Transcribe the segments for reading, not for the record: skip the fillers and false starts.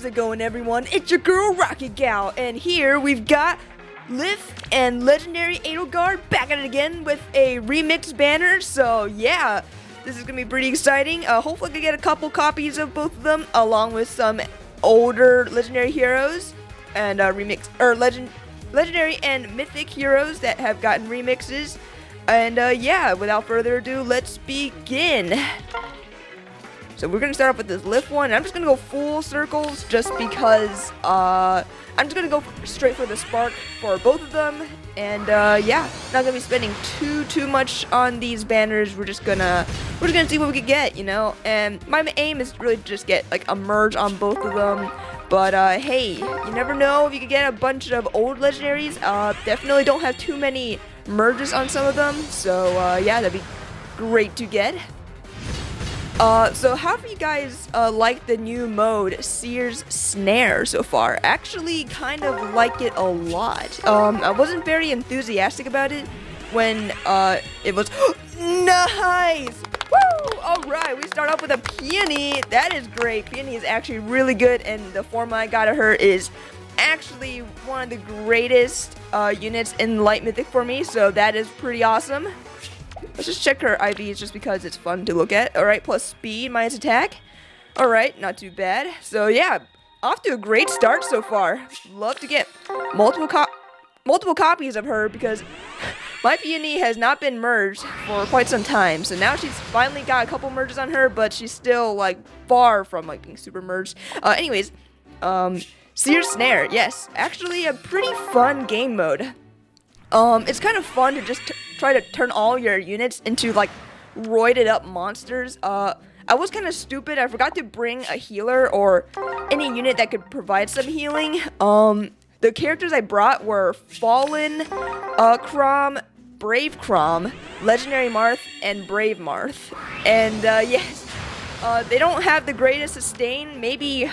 How's it going, everyone? It's your girl Rocket Gal, and here we've got Líf and Legendary Edelgard back at it again with a remix banner. So yeah, this is gonna be pretty exciting. Hopefully I can get a couple copies of both of them, along with some older legendary heroes and legendary and mythic heroes that have gotten remixes. And yeah, without further ado, let's begin. So we're gonna start off with this Líf one. I'm just gonna go full circles just because I'm just gonna go straight for the spark for both of them. And yeah, not gonna be spending too much on these banners. We're just gonna see what we can get, you know. And my aim is really to just get like a merge on both of them. But hey, you never know if you could get a bunch of old legendaries. Definitely don't have too many merges on some of them. So yeah, that'd be great to get. So how do you guys like the new mode, Seer's Snare, so far? Actually, kind of like it a lot. I wasn't very enthusiastic about it when it was nice. Woo! All right, we start off with a Peony. That is great. Peony is actually really good, and the form I got of her is actually one of the greatest units in Light Mythic for me. So that is pretty awesome. Let's just check her IVs just because it's fun to look at. Alright, plus speed, minus attack. Alright, not too bad. So yeah, off to a great start so far. Love to get multiple copies of her because my Peony has not been merged for quite some time. So now she's finally got a couple merges on her, but she's still like far from like being super merged. Anyways, Seer's Snare, yes, actually a pretty fun game mode. It's kind of fun to just try to turn all your units into like roided up monsters. I was kind of stupid. I forgot to bring a healer or any unit that could provide some healing. The characters I brought were Fallen, Crom, Brave Crom, Legendary Marth, and Brave Marth. And yes, they don't have the greatest sustain. Maybe,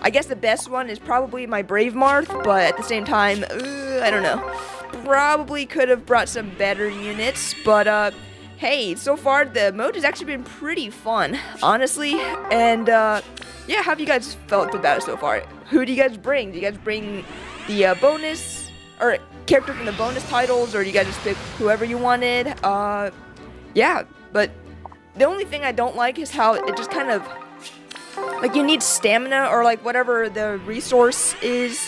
I guess the best one is probably my Brave Marth, but at the same time, I don't know. Probably could have brought some better units, but hey, so far the mode has actually been pretty fun, honestly. And yeah, how have you guys felt about it so far? Who do you guys bring? Do you guys bring the bonus or character from the bonus titles, or do you guys just pick whoever you wanted? Yeah, but the only thing I don't like is how it just kind of like you need stamina or like whatever the resource is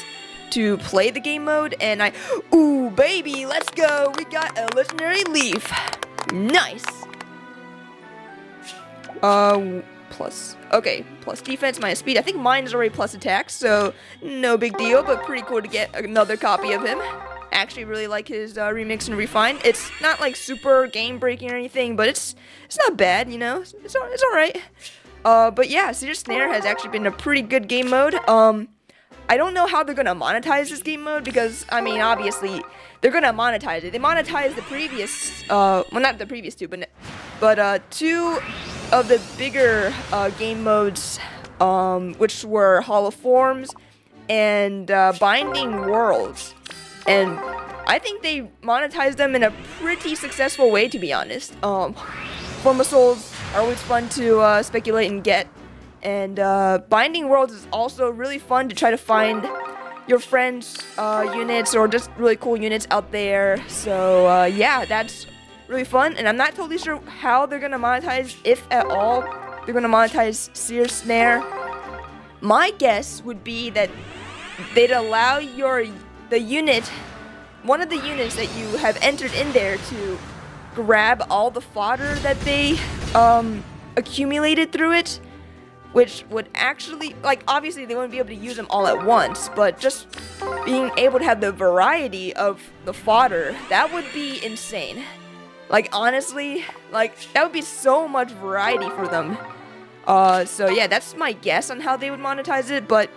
to play the game mode, and ooh baby, let's go, we got a legendary Líf. Nice. Plus defense, minus speed. I think mine is already plus attack, so no big deal, but pretty cool to get another copy of him. Actually really like his remix and refine. It's not like super game breaking or anything, but it's not bad, you know. It's all right. But yeah, Seer's Snare has actually been a pretty good game mode. I don't know how they're gonna monetize this game mode because, I mean, obviously they're gonna monetize it. They monetized the previous, well, not the previous two, but two of the bigger game modes, which were Hall of Forms and Binding Worlds, and I think they monetized them in a pretty successful way, to be honest. Form of Souls are always fun to speculate and get. And Binding Worlds is also really fun to try to find your friends' units or just really cool units out there. So yeah, that's really fun. And I'm not totally sure how they're gonna monetize, if at all, they're gonna monetize Seer's Snare. My guess would be that they'd allow one of the units that you have entered in there to grab all the fodder that they accumulated through it. Which would actually, like, obviously they wouldn't be able to use them all at once, but just being able to have the variety of the fodder, that would be insane. Like, honestly, like, that would be so much variety for them. So yeah, that's my guess on how they would monetize it, but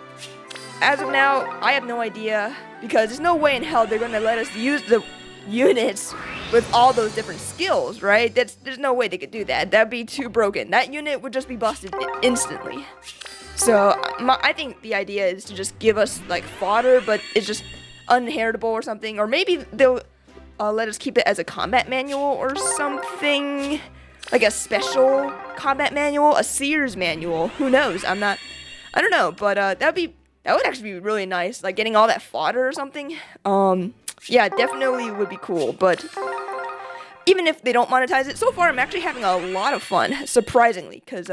as of now, I have no idea, because there's no way in hell they're gonna let us use the units with all those different skills, right? There's no way they could do that. That'd be too broken. That unit would just be busted instantly. So I think the idea is to just give us like fodder, but it's just unheritable or something, or maybe they'll let us keep it as a combat manual or something, like a special combat manual, a Seer's manual. Who knows? I'm not I don't know, but that would actually be really nice, like getting all that fodder or something. Yeah, definitely would be cool, but even if they don't monetize it, so far I'm actually having a lot of fun, surprisingly, because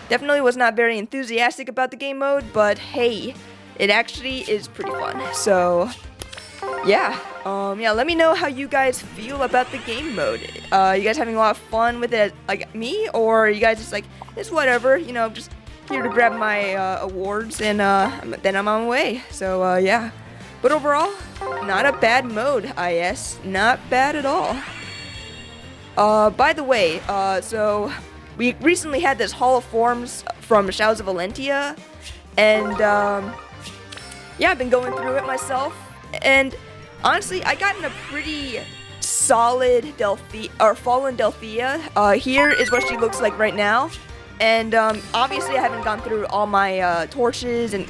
definitely was not very enthusiastic about the game mode, but hey, it actually is pretty fun. So yeah, yeah, let me know how you guys feel about the game mode. You guys having a lot of fun with it like me, or are you guys just like, it's whatever, you know, just here to grab my awards, and then I'm on my way. So yeah, but overall, not a bad mode, IS, not bad at all. By the way, so we recently had this Hall of Forms from Shadows of Valentia, and yeah, I've been going through it myself, and honestly, I got in a pretty solid Fallen Delphia. Here is what she looks like right now, and obviously I haven't gone through all my torches, and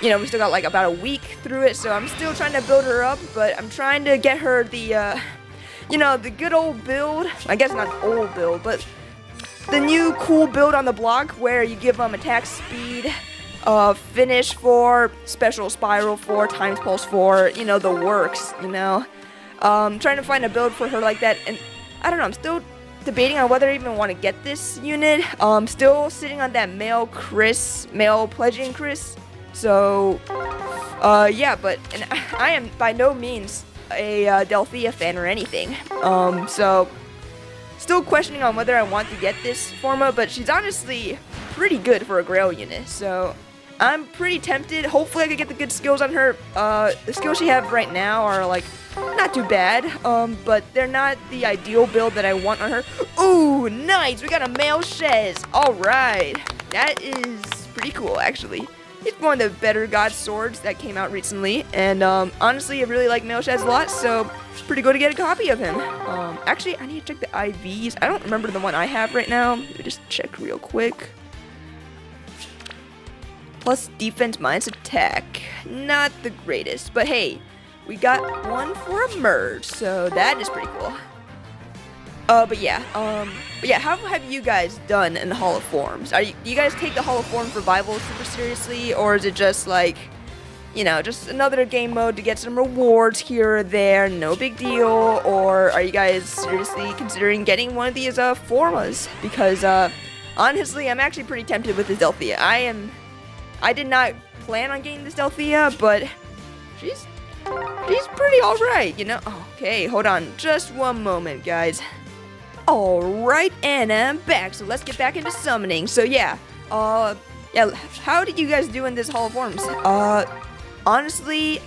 you know, we still got like about a week through it, so I'm still trying to build her up, but I'm trying to get her the you know, the good old build. I guess not old build, but the new cool build on the block where you give them attack speed, finish 4, special spiral 4, times pulse 4, you know, the works, you know. Trying to find a build for her like that, and I don't know, I'm still debating on whether I even want to get this unit. Still sitting on that male pledging Chris. So, yeah, but and I am by no means a Delphia fan or anything. So still questioning on whether I want to get this forma, but she's honestly pretty good for a Grail unit, so I'm pretty tempted. Hopefully I could get the good skills on her. The skills she have right now are like not too bad, but they're not the ideal build that I want on her. Ooh, nice! We got a male Shez. Alright, that is pretty cool actually. He's one of the better god swords that came out recently, and honestly, I really like Male Shez a lot, so it's pretty good to get a copy of him. Actually, I need to check the IVs. I don't remember the one I have right now. Let me just check real quick. Plus defense minus attack. Not the greatest, but hey, we got one for a merge, so that is pretty cool. But yeah, how have you guys done in the Hall of Forms? Do you guys take the Hall of Forms revival super seriously, or is it just like, you know, just another game mode to get some rewards here or there, no big deal? Or are you guys seriously considering getting one of these formas? Because honestly, I'm actually pretty tempted with this Delphia. I did not plan on getting this Delphia, but she's pretty alright, you know. Okay, hold on, just one moment, guys. Alright, and I'm back, so let's get back into summoning. So yeah, how did you guys do in this Hall of Forms? Honestly,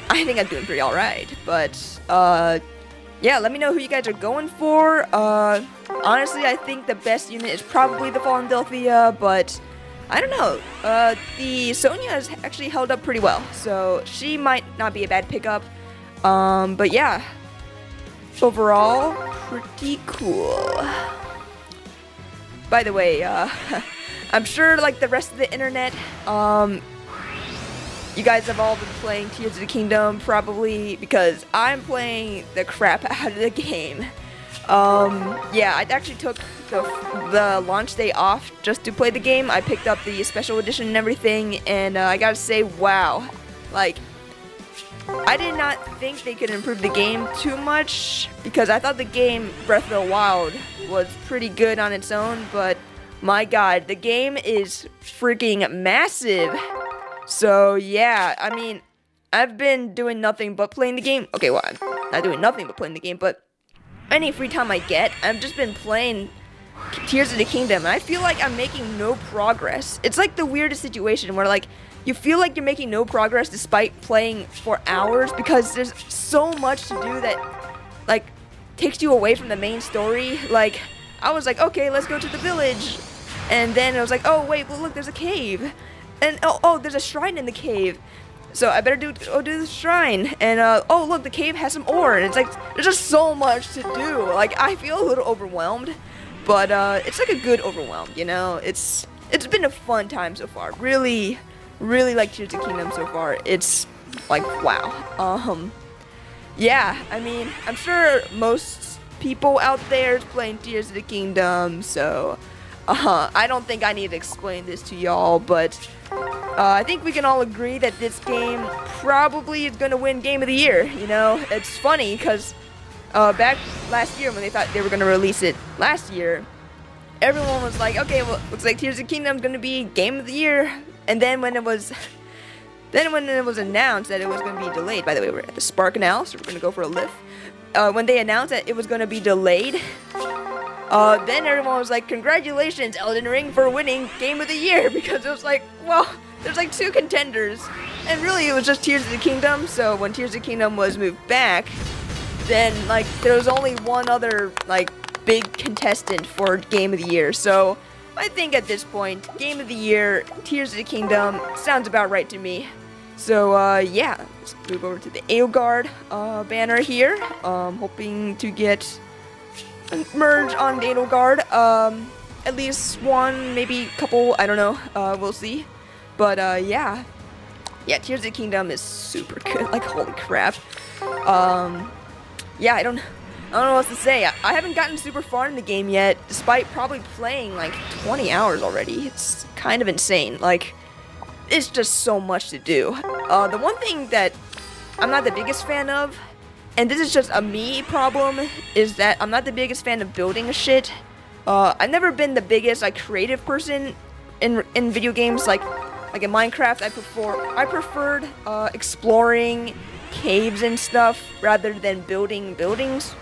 I think I'm doing pretty alright, but, yeah, let me know who you guys are going for. Honestly, I think the best unit is probably the Fallen Delphia, but I don't know. The Sonya has actually held up pretty well, so she might not be a bad pickup. But yeah, overall, pretty cool. By the way, I'm sure like the rest of the internet, you guys have all been playing Tears of the Kingdom probably, because I'm playing the crap out of the game. Yeah, I actually took the launch day off just to play the game. I picked up the special edition and everything, and I gotta say, wow, like, I did not think they could improve the game too much, because I thought the game Breath of the Wild was pretty good on its own, but my god, the game is freaking massive. So yeah, I mean, I've been doing nothing but playing the game. Okay, well, I'm not doing nothing but playing the game, but any free time I get, I've just been playing Tears of the Kingdom, and I feel like I'm making no progress. It's like the weirdest situation where, like, you feel like you're making no progress despite playing for hours, because there's so much to do that, like, takes you away from the main story. Like, I was like, okay, let's go to the village, and then I was like, oh, wait, well, look, there's a cave, and oh, there's a shrine in the cave. So I better do the shrine, and oh look, the cave has some ore, and it's like there's just so much to do. Like, I feel a little overwhelmed, but it's like a good overwhelm, you know. It's been a fun time so far. Really like Tears of the Kingdom so far. It's like, wow. Yeah, I mean, I'm sure most people out there is playing Tears of the Kingdom, so I don't think I need to explain this to y'all, but I think we can all agree that this game probably is gonna win Game of the Year. You know, it's funny because back last year when they thought they were gonna release it last year, everyone was like, okay, well, looks like Tears of the Kingdom is gonna be Game of the Year. And then when it was announced that it was going to be delayed, by the way, we're at the Spark now, so we're going to go for a lift. When they announced that it was going to be delayed, then everyone was like, congratulations, Elden Ring, for winning Game of the Year, because it was like, well, there's like 2 contenders, and really it was just Tears of the Kingdom. So when Tears of the Kingdom was moved back, then like there was only one other like big contestant for Game of the Year. So I think at this point, Game of the Year, Tears of the Kingdom, sounds about right to me. So, yeah, let's move over to the Edelgard banner here. Hoping to get a merge on the Edelgard. At least one, maybe a couple, I don't know. We'll see. But, yeah. Yeah, Tears of the Kingdom is super good. Like, holy crap. Yeah, I don't know what else to say. I haven't gotten super far in the game yet, despite probably playing like 20 hours already. It's kind of insane. Like, it's just so much to do. The one thing that I'm not the biggest fan of, and this is just a me problem, is that I'm not the biggest fan of building a shit. I've never been the biggest like creative person in video games. Like in Minecraft, I preferred exploring caves and stuff rather than building buildings.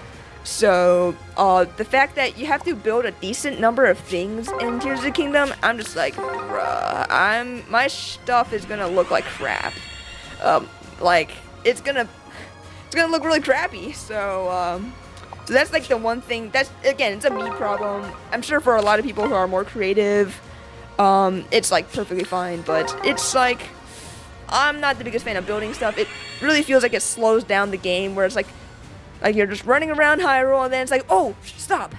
So, the fact that you have to build a decent number of things in Tears of the Kingdom, I'm just like, bruh, my stuff is gonna look like crap. Like, it's gonna look really crappy, so that's like the one thing, that's, again, it's a me problem. I'm sure for a lot of people who are more creative, it's like perfectly fine, but it's like, I'm not the biggest fan of building stuff. It really feels like it slows down the game, where it's like you're just running around Hyrule, and then it's like, oh, stop.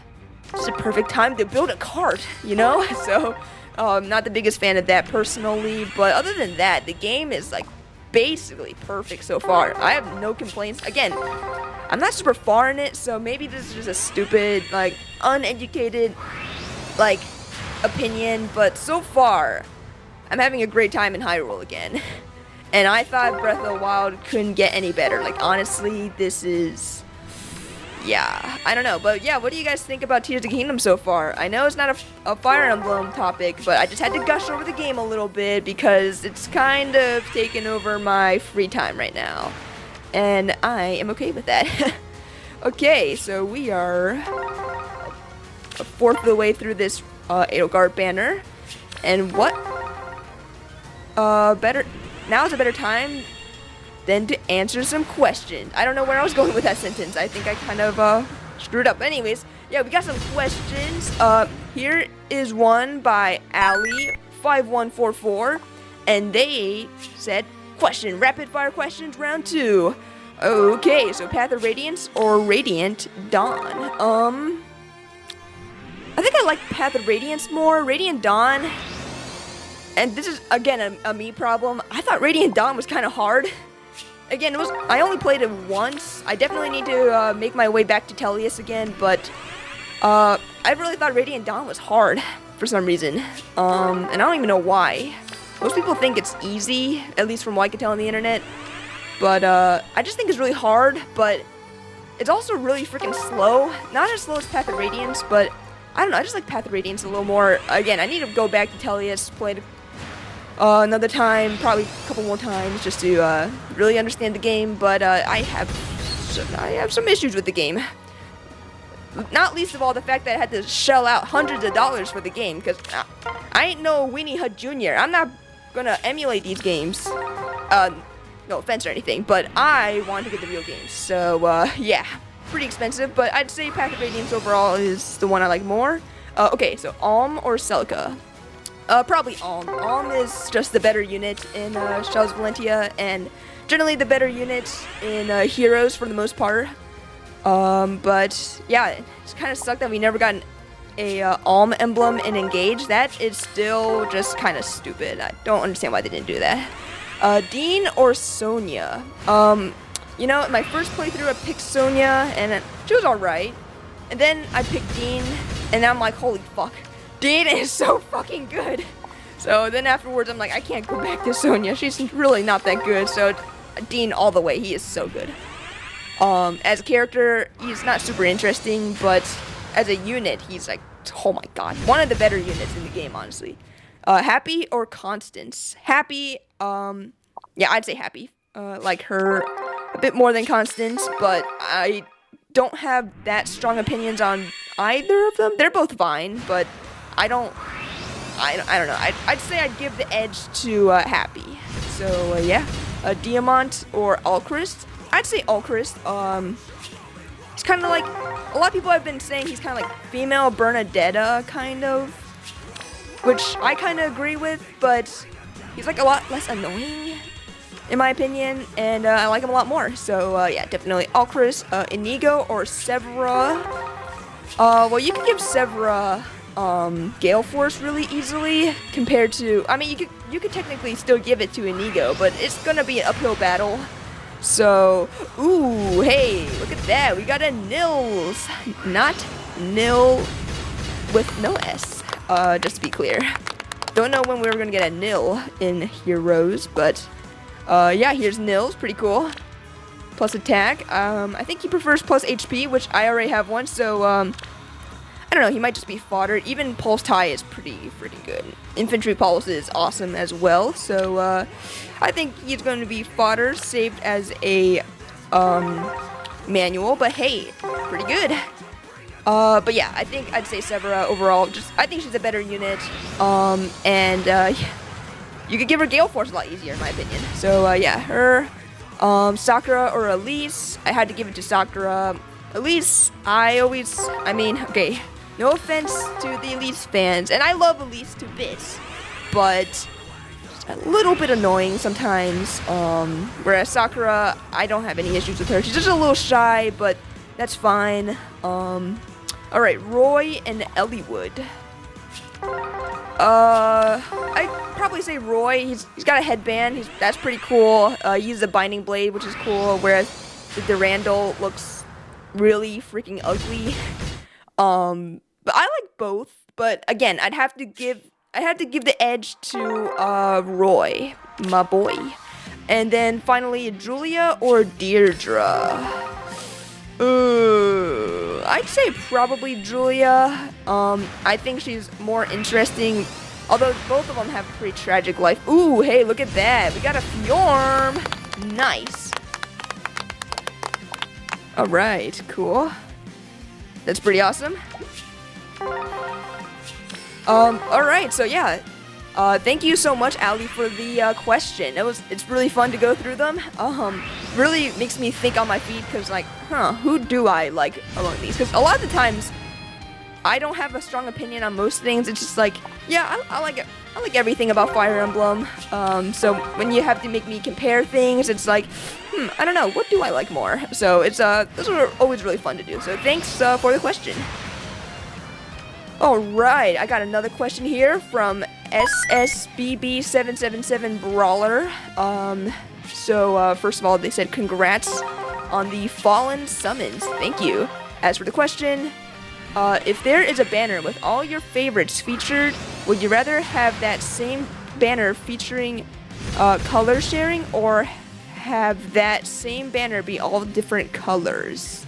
It's a perfect time to build a cart, you know? So, I'm not the biggest fan of that personally, but other than that, the game is like basically perfect so far. I have no complaints. Again, I'm not super far in it, so maybe this is just a stupid, like, uneducated, like, opinion, but so far, I'm having a great time in Hyrule again. And I thought Breath of the Wild couldn't get any better. Like, honestly, this is, yeah, I don't know. But yeah, what do you guys think about Tears of the Kingdom so far? I know it's not a Fire Emblem topic, but I just had to gush over the game a little bit because it's kind of taken over my free time right now. And I am okay with that. Okay, so we are a fourth of the way through this Edelgard banner. And what now is a better time than to answer some questions. I don't know where I was going with that sentence. I think I kind of screwed up. Anyways, yeah, we got some questions. Here is one by Ali5144, and they said, question, rapid fire questions round 2. Okay, so Path of Radiance or Radiant Dawn? I think I like Path of Radiance more. Radiant Dawn, and this is, again, a me problem. I thought Radiant Dawn was kind of hard. Again, I only played it once. I definitely need to make my way back to Tellius again, but I really thought Radiant Dawn was hard for some reason. And I don't even know why. Most people think it's easy, at least from what I can tell on the internet. But I just think it's really hard, but it's also really freaking slow. Not as slow as Path of Radiance, but I don't know, I just like Path of Radiance a little more. Again, I need to go back to Tellius, play it another time, probably a couple more times, just to really understand the game. But I have some issues with the game. Not least of all the fact that I had to shell out hundreds of dollars for the game, because I ain't no Weenie Hut Jr. I'm not gonna emulate these games. No offense or anything, but I want to get the real games. So yeah, pretty expensive, but I'd say Path of Radiance overall is the one I like more. Okay, so Alm or Celica? Probably Alm. Alm is just the better unit in Shells Valentia, and generally the better unit in Heroes for the most part. But yeah, it's kind of sucked that we never got a Alm emblem in Engage. That is still just kind of stupid. I don't understand why they didn't do that. Dean or Sonya? You know, in my first playthrough I picked Sonya, and she was alright. And then I picked Dean, and I'm like, holy fuck. Dean is so fucking good. So then afterwards, I'm like, I can't go back to Sonya. She's really not that good. So Dean all the way. He is so good. As a character, he's not super interesting, but as a unit, he's like, oh my god, one of the better units in the game, honestly. Happy or Constance? Happy, yeah, I'd say Happy. Like her a bit more than Constance, but I don't have that strong opinions on either of them. They're both fine, but I don't know. I'd say I'd give the edge to Happy. So yeah, Diamant or Alchrist? I'd say Alchrist. He's kind of like, a lot of people have been saying he's kind of like female Bernadetta, kind of, which I kind of agree with, but he's like a lot less annoying, in my opinion, and I like him a lot more. So yeah, definitely Alchrist, Inigo or Severa. Well, you could give Severa Gale Force really easily compared to, I mean, you could technically still give it to Inigo, but it's gonna be an uphill battle. So, ooh, hey, look at that. We got a Nils, not Nil with no S, just to be clear. Don't know when we were gonna get a Nil in Heroes, but yeah, here's Nils, pretty cool. Plus attack. I think he prefers plus HP, which I already have one, so I don't know, he might just be fodder. Even Pulse Tie is pretty good. Infantry Pulse is awesome as well, so I think he's going to be fodder, saved as a manual, but hey, pretty good. But yeah, I think I'd say Severa overall, I think she's a better unit, and you could give her Gale Force a lot easier in my opinion. So yeah, her, Sakura or Elise, I had to give it to Sakura. Elise, I mean, okay, no offense to the Elise fans, and I love Elise to bits, but just a little bit annoying sometimes, whereas Sakura, I don't have any issues with her. She's just a little shy, but that's fine. Alright, Roy and Elliewood. I'd probably say Roy. He's got a headband, that's pretty cool. He uses a binding blade, which is cool, whereas the Durandal looks really freaking ugly. But I like both. But again, I'd have to give the edge to Roy, my boy. And then finally, Julia or Deirdre. I'd say probably Julia. I think she's more interesting. Although both of them have a pretty tragic life. Ooh, hey, look at that. We got a Fjorm. Nice. Alright, cool. That's pretty awesome. Alright, so yeah. Thank you so much, Ali, for the question. It's really fun to go through them. Really makes me think on my feet, because like, who do I like among these? Because a lot of the times, I don't have a strong opinion on most things. It's just like, yeah, I like it. I like everything about Fire Emblem. So when you have to make me compare things, it's like, I don't know, what do I like more? So it's those are always really fun to do. So thanks for the question. All right, I got another question here from SSBB777 Brawler. So first of all, they said congrats on the Fallen Summons. Thank you. As for the question, if there is a banner with all your favorites featured, would you rather have that same banner featuring color sharing, or have that same banner be all different colors?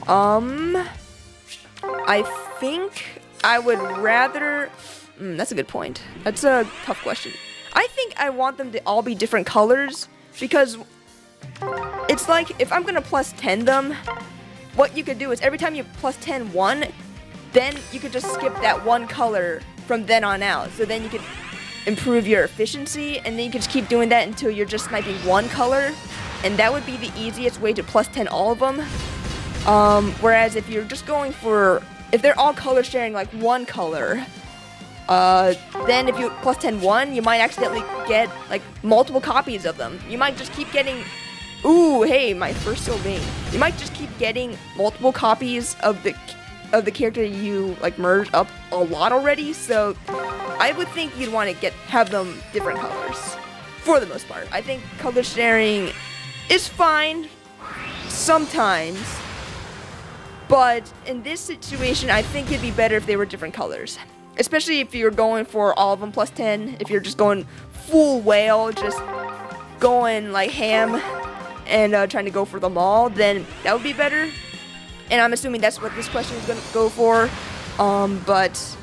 I think I would rather... that's a good point. That's a tough question. I think I want them to all be different colors, because it's like, if I'm gonna plus 10 them, what you could do is every time you plus 10 one, then you could just skip that one color from then on out. So then you could improve your efficiency, and then you could just keep doing that until you're just sniping one color, and that would be the easiest way to plus 10 all of them. Whereas if you're just going for... if they're all color sharing like one color, then if you plus 10 one, you might accidentally get like multiple copies of them. You might just keep getting... ooh, hey, my first Sylvain. You might just keep getting multiple copies of the character you like merged up a lot already. So I would think you'd want to have them different colors for the most part. I think color sharing is fine sometimes, but in this situation, I think it'd be better if they were different colors. especially if you're going for all of them plus 10. If you're just going full whale, just going like ham and trying to go for them all, then that would be better. And I'm assuming that's what this question is going to go for. But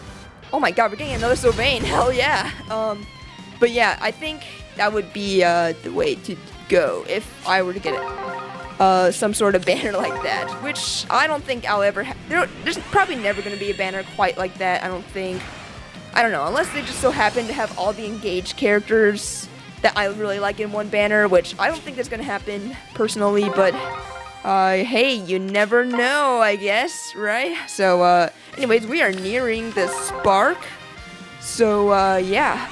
oh my god, we're getting another Sylvain. Hell yeah. But yeah, I think that would be the way to go if I were to get it. Some sort of banner like that, which I don't think I'll ever there's probably never going to be a banner quite like that, I don't think. I don't know, unless they just so happen to have all the engaged characters that I really like in one banner, which I don't think that's going to happen personally, but hey, you never know, I guess, right? So, anyways, we are nearing the spark, so, yeah.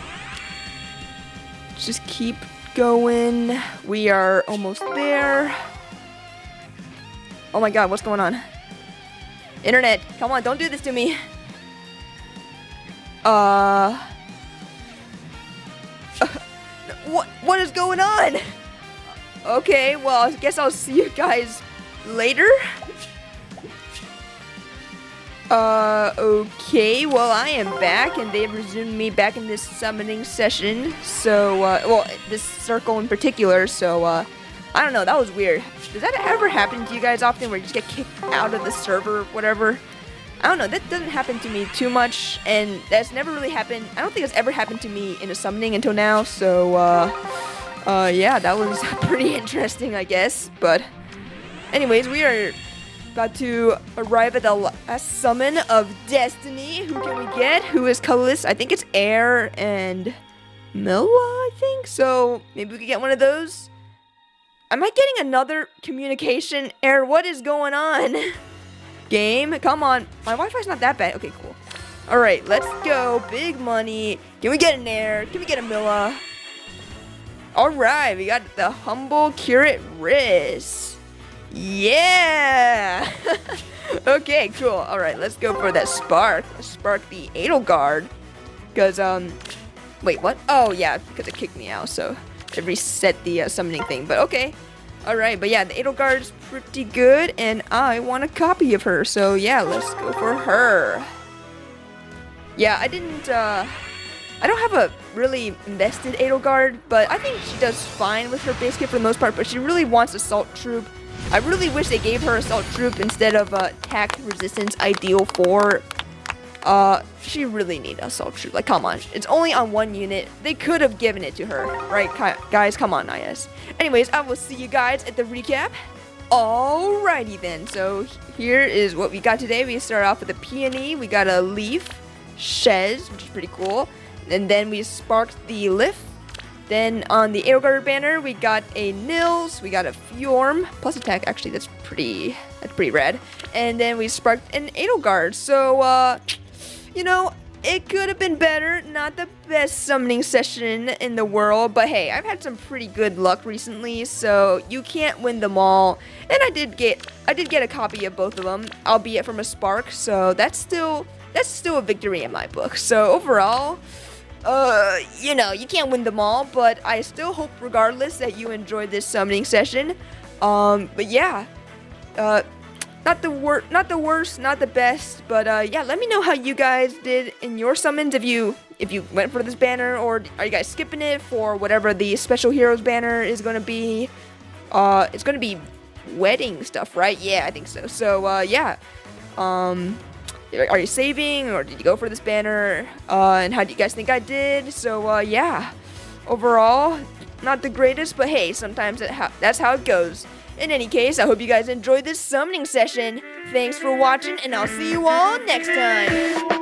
Just keep going. We are almost there. Oh my god, what's going on? Internet, come on, don't do this to me. What is going on? Okay, well, I guess I'll see you guys later. Okay, well, I am back, and they've resumed me back in this summoning session, so, well, this circle in particular, so, I don't know, that was weird. Does that ever happen to you guys often, where you just get kicked out of the server, whatever? I don't know, that doesn't happen to me too much, and that's never really happened. I don't think it's ever happened to me in a summoning until now, so, yeah, that was pretty interesting, I guess, but anyways, we are about to arrive at the last summon of Destiny. Who can we get? Who is colorless? I think it's Air and Milla, I think, so maybe we could get one of those. Am I getting another communication error? What is going on? Game, come on. My Wi-Fi's not that bad. Okay, cool. All right, let's go. Big money. Can we get an Air? Can we get a Milla? All right, we got the Humble Curate Riz. Yeah. Okay, cool. All right, let's go for that Spark. Let's spark the Edelgard. Because, wait, what? Oh, yeah, because it kicked me out, so it reset the summoning thing. But okay. All right, but yeah, the Edelgard's pretty good, and I want a copy of her. So yeah, let's go for her. Yeah, I don't have a really invested Edelgard, but I think she does fine with her base kit for the most part, but she really wants Assault Troop. I really wish they gave her Assault Troop instead of Attack Resistance Ideal 4. She really needs Assault Troop. Like, come on. It's only on one unit. They could have given it to her. Right, guys? Come on, IS. Anyways, I will see you guys at the recap. Alrighty then. So, here is what we got today. We start off with a Peony. We got a Leaf. Shez, which is pretty cool. And then we sparked the Lift. Then on the Edelgard banner, we got a Nils, we got a Fjorm, plus attack, actually that's pretty rad. And then we sparked an Edelgard, so, you know, it could have been better, not the best summoning session in the world, but hey, I've had some pretty good luck recently, so you can't win them all. And I did get a copy of both of them, albeit from a Spark, so that's still a victory in my book. So overall, you know, you can't win them all, but I still hope regardless that you enjoyed this summoning session. But yeah, not the worst, not the best, but yeah, let me know how you guys did in your summons, if you went for this banner, or are you guys skipping it for whatever the Special Heroes banner is going to be. It's going to be wedding stuff, right? Yeah, I think so. So, yeah, are you saving, or did you go for this banner, and how do you guys think I did? So, yeah, overall, not the greatest, but hey, sometimes that's how it goes. In any case, I hope you guys enjoyed this summoning session. Thanks for watching, and I'll see you all next time.